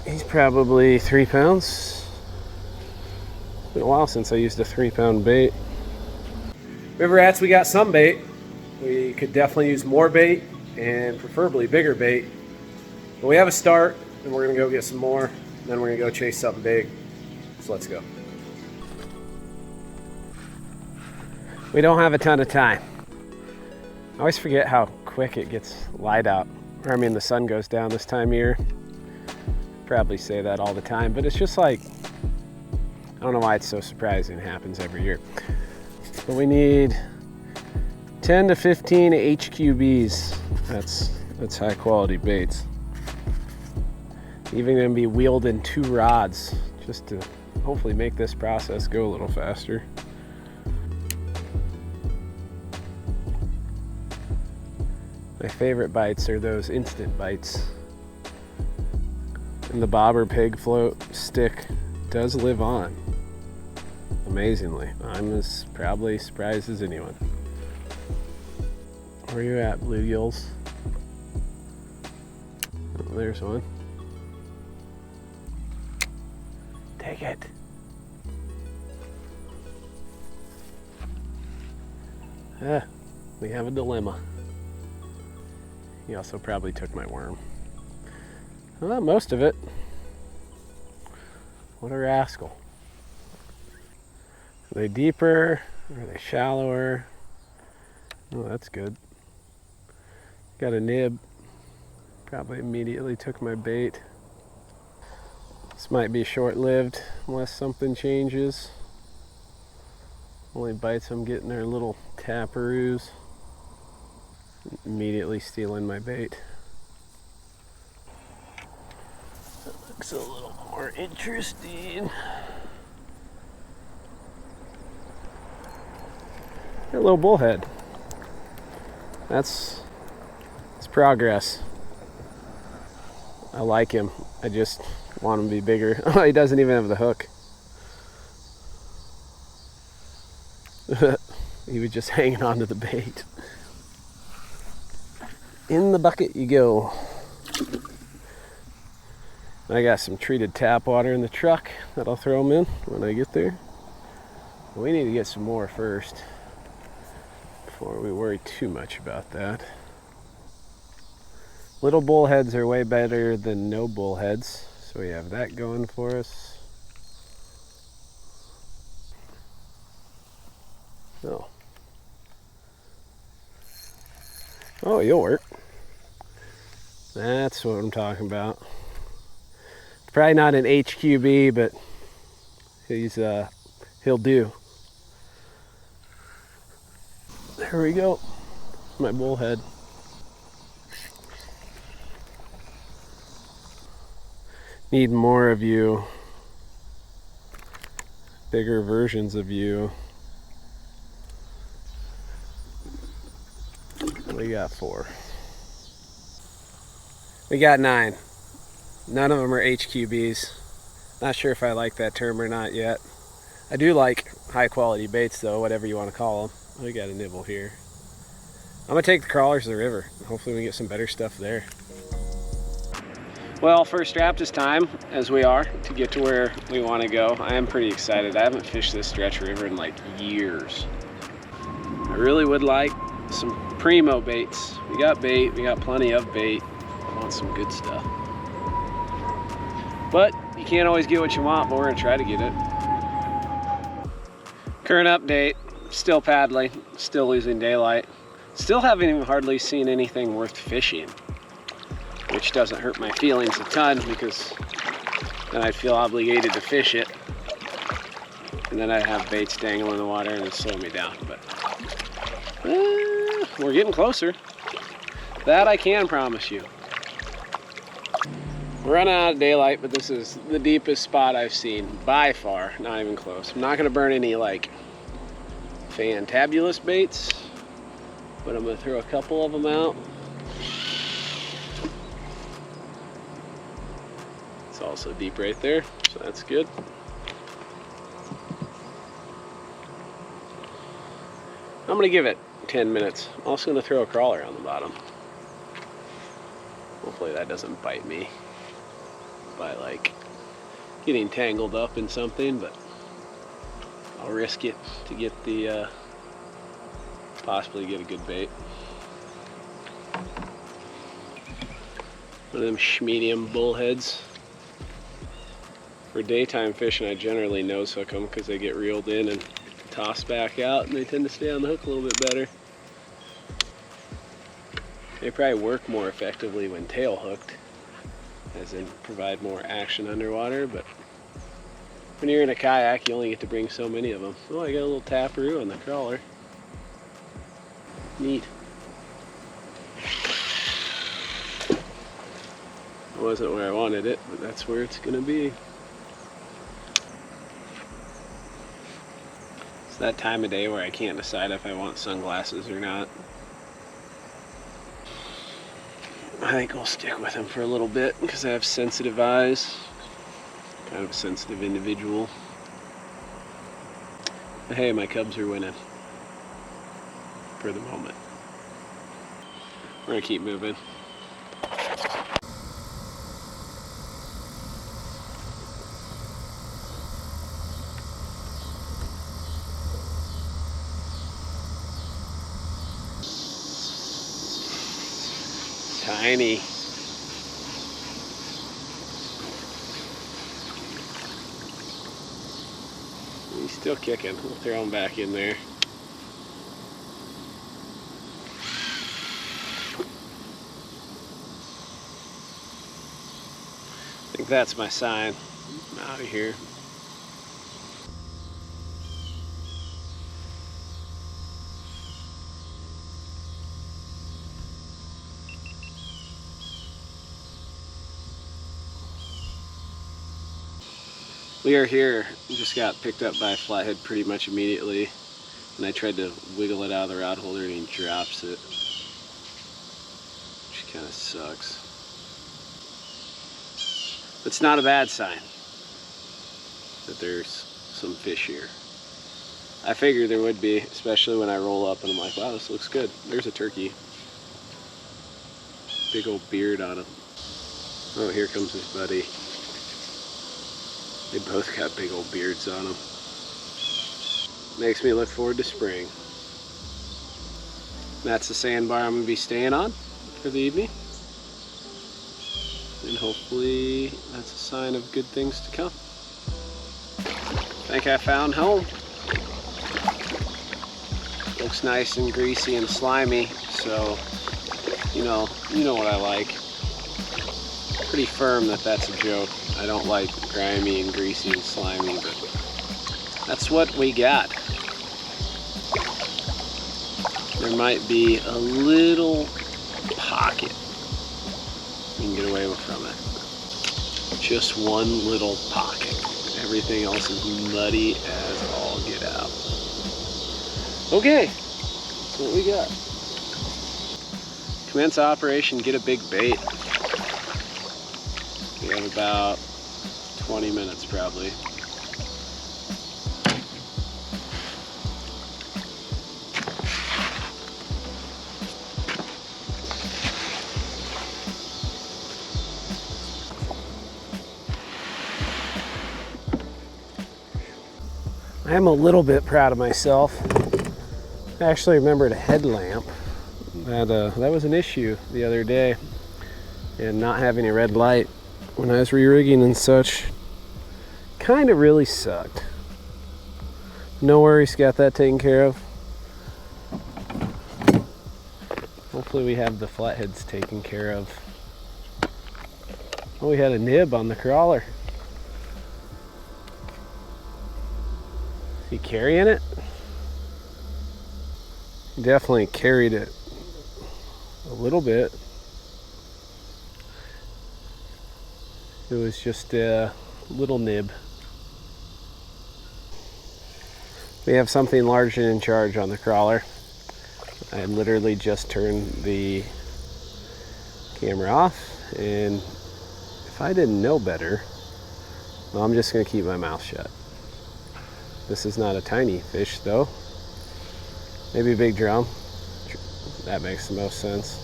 He's probably 3 pounds. It's been a while since I used a 3-pound bait. River rats, we got some bait. We could definitely use more bait and preferably bigger bait. But we have a start, and we're gonna go get some more, and then we're gonna go chase something big. So let's go. We don't have a ton of time. I always forget how quick it gets light out. Or I mean, the sun goes down this time of year. Probably say that all the time, but it's just like, I don't know why it's so surprising. It happens every year. But we need 10 to 15 HQBs. That's high quality baits. Even gonna be wheeled in 2 rods just to hopefully make this process go a little faster. My favorite bites are those instant bites. And the bobber pig float stick does live on. Amazingly. I'm as probably surprised as anyone. Where you at, bluegills? Oh, there's one. Take it. We have a dilemma. He also probably took my worm. Well, most of it. What a rascal. Are they deeper? Are they shallower? Oh, that's good. Got a nib. Probably immediately took my bait. This might be short-lived unless something changes. Only bites I'm getting are little taparoos. Immediately stealing my bait. That looks a little more interesting. A little bullhead. That's progress. I like him. I just want him to be bigger. Oh, he doesn't even have the hook. He was just hanging on to the bait. In the bucket you go. I got some treated tap water in the truck that I'll throw them in when I get there. We need to get some more first before we worry too much about that. Little bullheads are way better than no bullheads, so we have that going for us. Oh, you'll work. That's what I'm talking about. Probably not an HQB, but he'll do. There we go. My bullhead. Need more of you. Bigger versions of you. We got 4. We got 9. None of them are HQBs. Not sure if I like that term or not yet. I do like high quality baits though, whatever you want to call them. We got a nibble here. I'm gonna take the crawlers to the river. Hopefully we get some better stuff there. Well, first Raptors time, as we are, to get to where we want to go. I am pretty excited. I haven't fished this stretch of river in like years. I really would like some primo baits. We got bait, we got plenty of bait. I want some good stuff. But you can't always get what you want, but we're gonna try to get it. Current update, still paddling, still losing daylight. Still haven't even hardly seen anything worth fishing, which doesn't hurt my feelings a ton because then I feel obligated to fish it. And then I have baits dangling in the water and it's slowing me down. But we're getting closer. That I can promise you. We're running out of daylight, but this is the deepest spot I've seen by far, not even close. I'm not gonna burn any like fantabulous baits, but I'm gonna throw a couple of them out. It's also deep right there, so that's good. I'm gonna give it 10 minutes. I'm also gonna throw a crawler on the bottom. Hopefully that doesn't bite me. by like getting tangled up in something, but I'll risk it to get the possibly get a good bait. One of them medium bullheads. For daytime fishing, I generally nose hook them because they get reeled in and tossed back out, and they tend to stay on the hook a little bit better. They probably work more effectively when tail hooked, as in provide more action underwater, but when you're in a kayak, you only get to bring so many of them. Oh, I got a little taparoo on the crawler. Neat. It wasn't where I wanted it, but that's where it's gonna be. It's that time of day where I can't decide if I want sunglasses or not. I think I'll stick with them for a little bit because I have sensitive eyes. Kind of a sensitive individual. But hey, my Cubs are winning. For the moment. We're gonna keep moving. Tiny. He's still kicking. We'll throw him back in there. I think that's my sign. I'm out of here. We are here. We just got picked up by a flathead pretty much immediately, and I tried to wiggle it out of the rod holder and he drops it, which kind of sucks. It's not a bad sign that there's some fish here. I figured there would be, especially when I roll up and I'm like, wow, this looks good. There's a turkey. Big old beard on him. Oh, here comes his buddy. They both got big old beards on them. Makes me look forward to spring. That's the sandbar I'm going to be staying on for the evening. And hopefully that's a sign of good things to come. I think I found home. Looks nice and greasy and slimy, so you know what I like. Pretty firm that that's a joke. I don't like grimy and greasy and slimy, but that's what we got. There might be a little pocket you can get away from it. Just one little pocket. Everything else is muddy as all get out. Okay, that's what we got. Commence operation, get a big bait. We have about 20 minutes probably. I am a little bit proud of myself. I actually remembered a headlamp. That was an issue the other day, and not having a red light when I was re-rigging and such kind of really sucked. No worries, got that taken care of. Hopefully we have the flatheads taken care of. Oh, we had a nib on the crawler. Is he carrying it? Definitely carried it a little bit. It was just a little nib. We have something large and in charge on the crawler. I literally just turned the camera off, and if I didn't know better, well, I'm just gonna keep my mouth shut. This is not a tiny fish though. Maybe a big drum. That makes the most sense.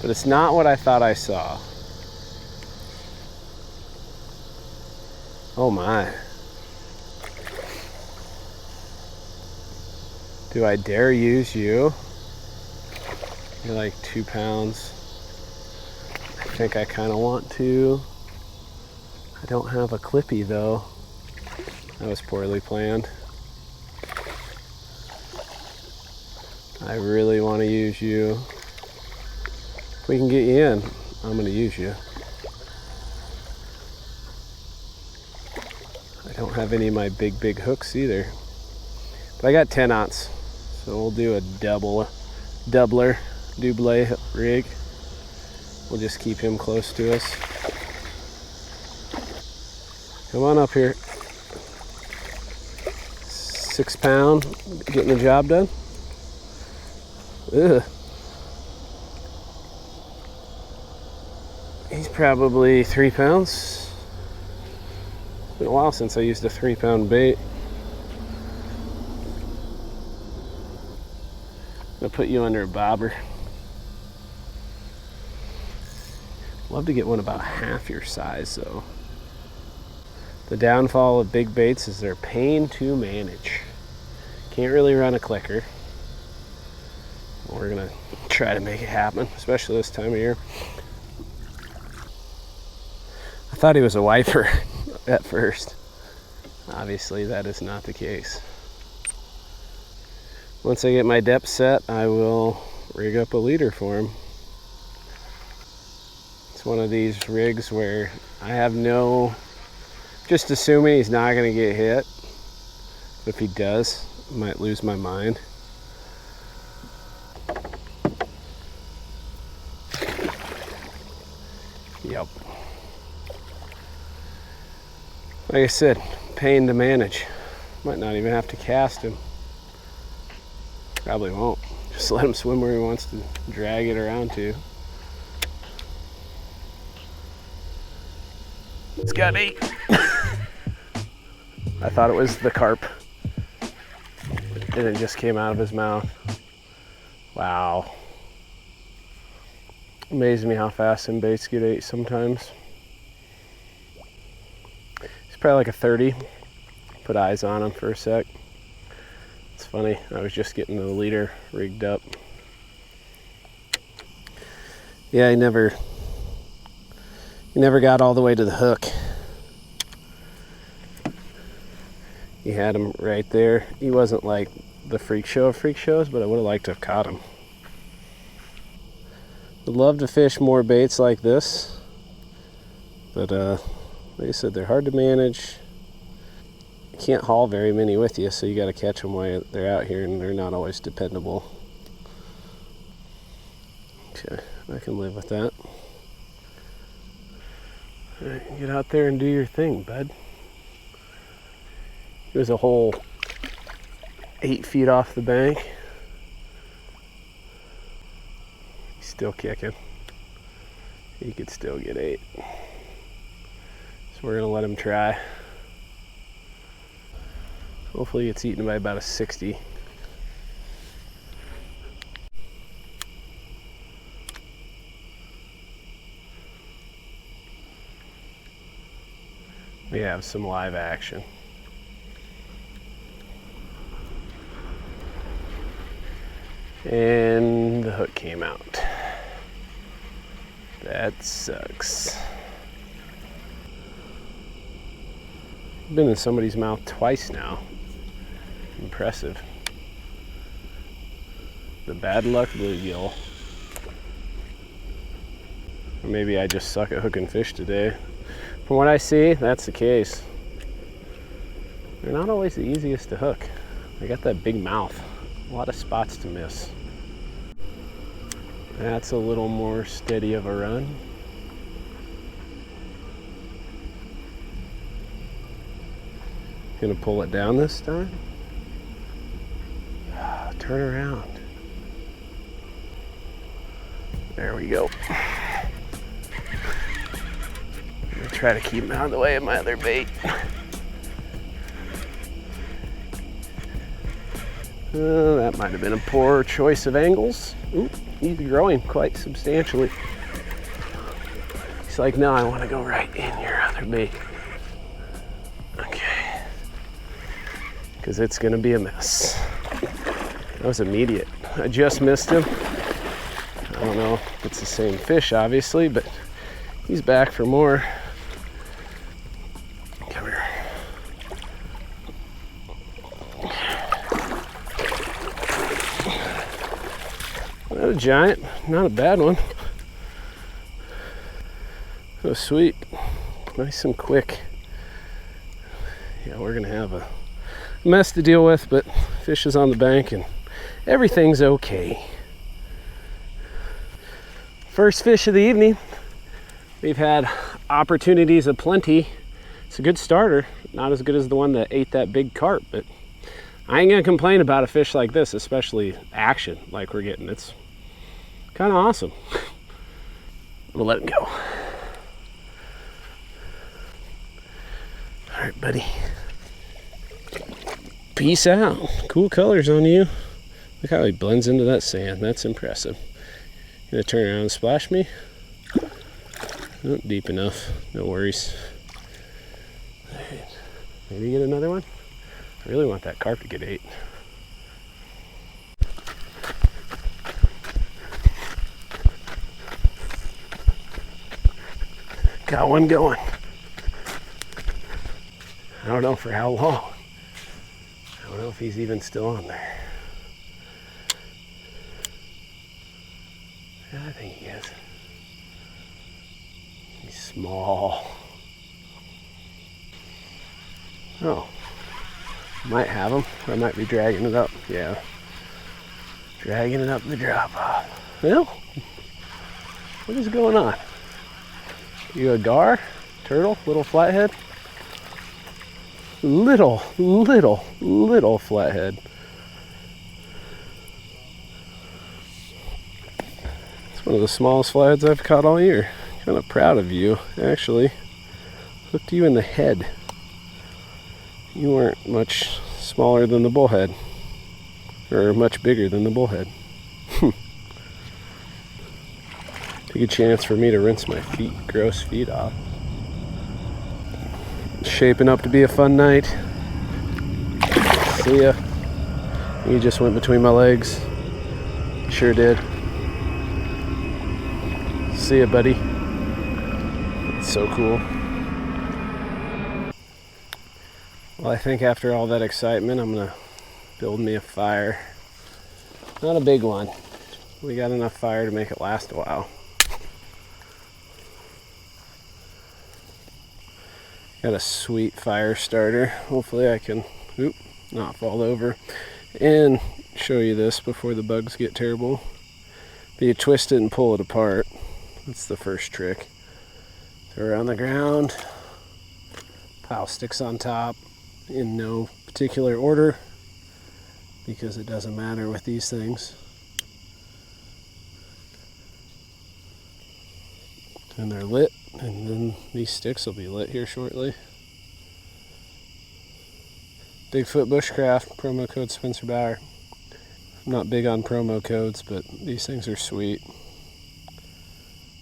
But it's not what I thought I saw. Oh my. Do I dare use you? You're like 2 pounds. I think I kind of want to. I don't have a clippy though. That was poorly planned. I really want to use you. If we can get you in, I'm going to use you. I don't have any of my big hooks either. But I got 10-aughts, so we'll do a double rig. We'll just keep him close to us. Come on up here. 6 pound, getting the job done. Ugh. He's probably 3 pounds. It's been a while since I used a 3-pound bait. I'll put you under a bobber. Love to get one about half your size though. The downfall of big baits is they're a pain to manage. Can't really run a clicker. We're gonna try to make it happen, especially this time of year. I thought he was a wiper at first. Obviously that is not the case. Once I get my depth set, I will rig up a leader for him. It's one of these rigs where I have just assuming he's not gonna get hit. But if he does, I might lose my mind. Yep. Like I said, pain to manage. Might not even have to cast him. Probably won't. Just let him swim where he wants to drag it around to. It's got 8. I thought it was the carp. And it just came out of his mouth. Wow. Amazes me how fast some baits get 8 sometimes. He's probably like a 30. Put eyes on him for a sec. It's funny, I was just getting the leader rigged up. Yeah, he never got all the way to the hook. He had him right there. He wasn't like the freak show of freak shows, but I would have liked to have caught him. Would love to fish more baits like this, but like I said, they're hard to manage. You can't haul very many with you, so you got to catch them while they're out here, and they're not always dependable. Okay, I can live with that. All right, get out there and do your thing, bud. He was a whole 8 feet off the bank. He's still kicking. He could still get 8. So we're gonna let him try. Hopefully it's eaten by about a 60. We have some live action. And the hook came out. That sucks. Been in somebody's mouth twice now. Impressive. The bad luck bluegill. Or maybe I just suck at hooking fish today. From what I see, that's the case. They're not always the easiest to hook. They got that big mouth. A lot of spots to miss. That's a little more steady of a run. Gonna pull it down this time. Turn around. There we go. I'm gonna try to keep him out of the way of my other bait. That might have been a poor choice of angles. Ooh, he's growing quite substantially. He's like, no, I want to go right in your other bait. because it's gonna be a mess. That was immediate. I just missed him. I don't know if it's the same fish, obviously, but he's back for more. Come here. Not a giant, not a bad one. Oh, sweet. Nice and quick. Yeah, we're gonna have a mess to deal with, but fish is on the bank and everything's okay. First fish of the evening. We've had opportunities aplenty. It's a good starter. Not as good as the one that ate that big carp, but I ain't gonna complain about a fish like this, especially action like we're getting. It's kind of awesome. We'll let him go. All right, buddy. Peace out. Cool colors on you. Look how he blends into that sand. That's impressive. You gonna turn around and splash me? Not deep enough. No worries. All right. Maybe get another one. I really want that carp to get ate. Got one going. I don't know for how long. I don't know if he's even still on there. Yeah, I think he is. He's small. Oh, might have him. I might be dragging it up. Yeah, dragging it up the drop off. Well, what is going on? You a gar? Turtle? Little flathead? Little flathead. It's one of the smallest flatheads I've caught all year. Kind of proud of you, actually. Hooked you in the head. You weren't much smaller than the bullhead. Or much bigger than the bullhead. Took a chance for me to rinse my gross feet off. Shaping up to be a fun night. See ya. You just went between my legs. Sure did. See ya, buddy. It's so cool. Well, I think after all that excitement, I'm gonna build me a fire. Not a big one. We got enough fire to make it last a while. Got a sweet fire starter. Hopefully I can not fall over and show you this before the bugs get terrible. But you twist it and pull it apart. That's the first trick. Throw it on the ground. Pile sticks on top in no particular order because it doesn't matter with these things. And they're lit, and then these sticks will be lit here shortly. Bigfoot Bushcraft, promo code Spencer Bauer. I'm not big on promo codes, but these things are sweet.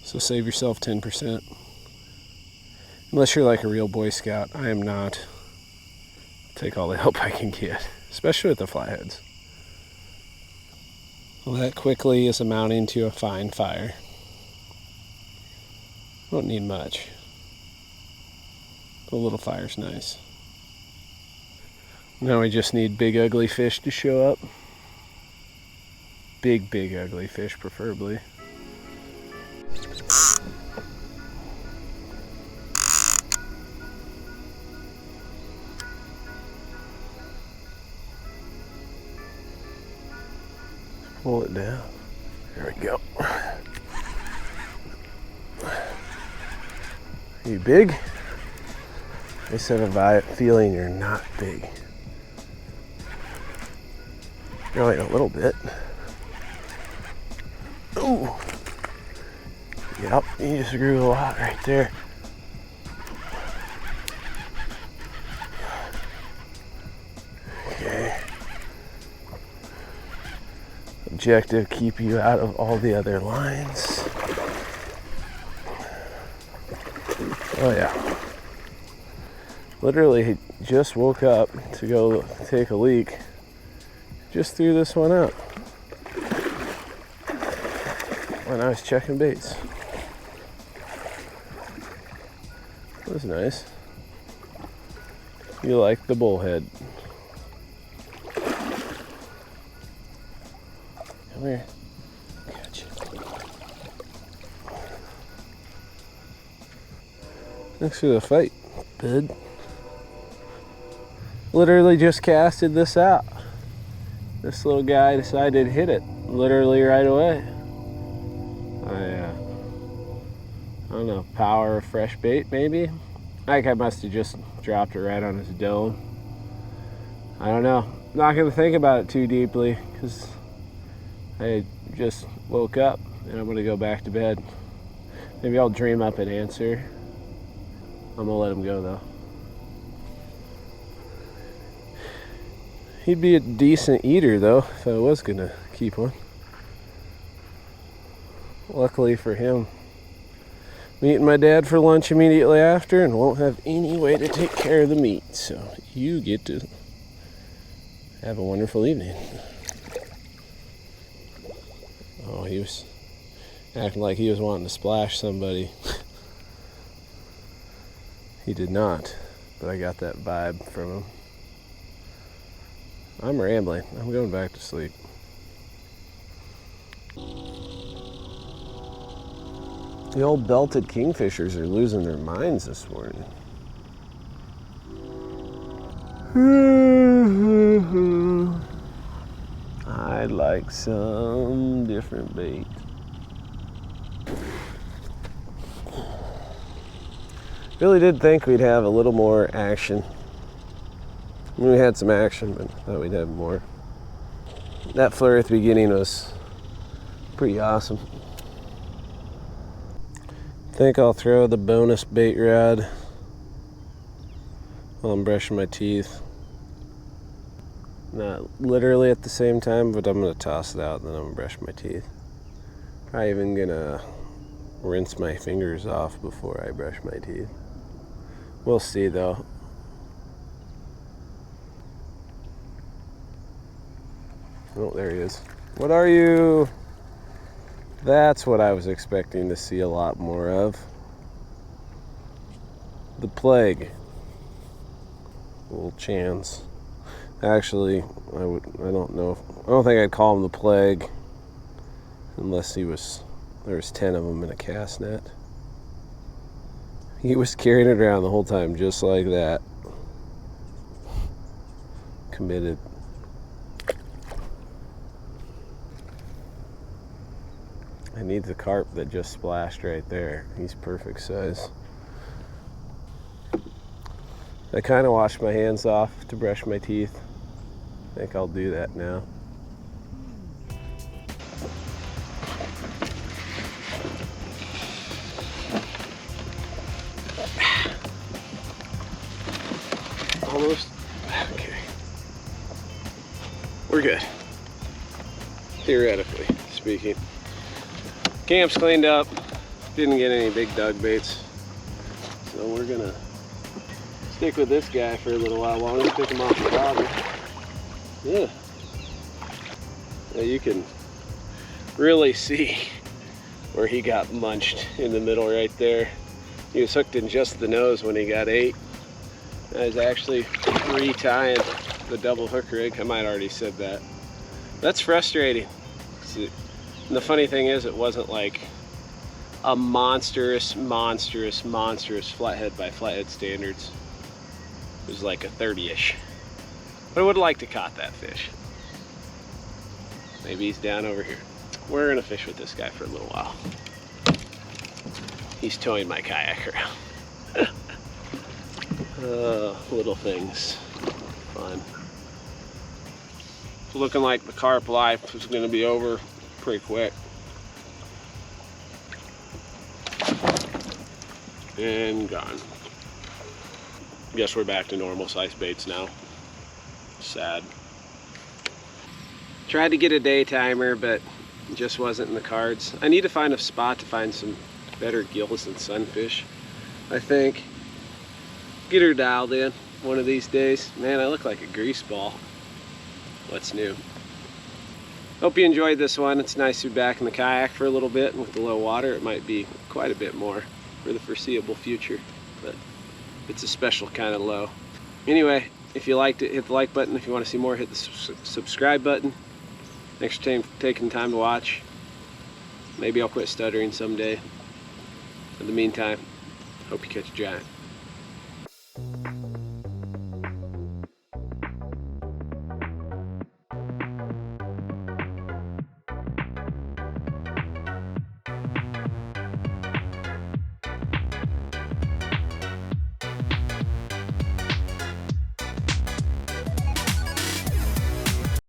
So save yourself 10%. Unless you're like a real Boy Scout. I am not. Take all the help I can get, especially with the flatheads. Well, that quickly is amounting to a fine fire. Don't need much. The little fire's nice. Now we just need big ugly fish to show up. Big ugly fish preferably. Pull it down. There we go. Are you big? I just have a feeling you're not big. You're only a little bit. Ooh. Yep, you just grew a lot right there. Okay. Objective, keep you out of all the other lines. Oh yeah. Literally, he just woke up to go take a leak. Just threw this one out when I was checking baits. That was nice. You like the bullhead. Come here. Catch it. Thanks for the fight, bud. Literally just casted this out. This little guy decided to hit it literally right away. I don't know, power of fresh bait maybe? I think I must have just dropped it right on his dome. I don't know. Not gonna think about it too deeply because I just woke up and I'm gonna go back to bed. Maybe I'll dream up an answer. I'm gonna let him go though. He'd be a decent eater though if I was gonna keep one. Luckily for him, meeting my dad for lunch immediately after and won't have any way to take care of the meat. So you get to have a wonderful evening. Oh, he was acting like he was wanting to splash somebody. He did not, but I got that vibe from him. I'm rambling. I'm going back to sleep. The old belted kingfishers are losing their minds this morning. I'd like some different bait. Really did think we'd have a little more action. I mean, we had some action, but I thought we'd have more. That flurry at the beginning was pretty awesome. I think I'll throw the bonus bait rod while I'm brushing my teeth. Not literally at the same time, but I'm gonna toss it out and then I'm gonna brush my teeth. Probably even gonna rinse my fingers off before I brush my teeth. We'll see though. Oh, there he is. What are you? That's what I was expecting to see a lot more of. The plague. Little chance. Actually, I don't think I'd call him the plague unless there was 10 of them in a cast net. He was carrying it around the whole time just like that. Committed. I need the carp that just splashed right there. He's perfect size. I kind of washed my hands off to brush my teeth. I think I'll do that now. Almost. Okay. We're good. Theoretically speaking. Camp's cleaned up. Didn't get any big dug baits. So we're gonna stick with this guy for a little while longer, pick him off the bobber. Yeah. Now you can really see where he got munched in the middle right there. He was hooked in just the nose when he got ate. I was actually retying the double hook rig. I might have already said that. That's frustrating. And the funny thing is, it wasn't like a monstrous flathead by flathead standards. It was like a 30-ish. But I would have liked to caught that fish. Maybe he's down over here. We're gonna fish with this guy for a little while. He's towing my kayak around. Little things. Fun. It's looking like the carp life is gonna be over pretty quick. And gone. Guess we're back to normal size baits now. Sad. Tried to get a day timer, but it just wasn't in the cards. I need to find a spot to find some better gills and sunfish, I think. Get her dialed in one of these days. Man, I look like a grease ball. What's new? Hope you enjoyed this one. It's nice to be back in the kayak for a little bit, and with the low water it might be quite a bit more for the foreseeable future, but it's a special kind of low. Anyway, if you liked it, hit the like button. If you want to see more, hit the subscribe button. Thanks for taking time to watch. Maybe I'll quit stuttering someday. In the meantime, hope you catch a giant.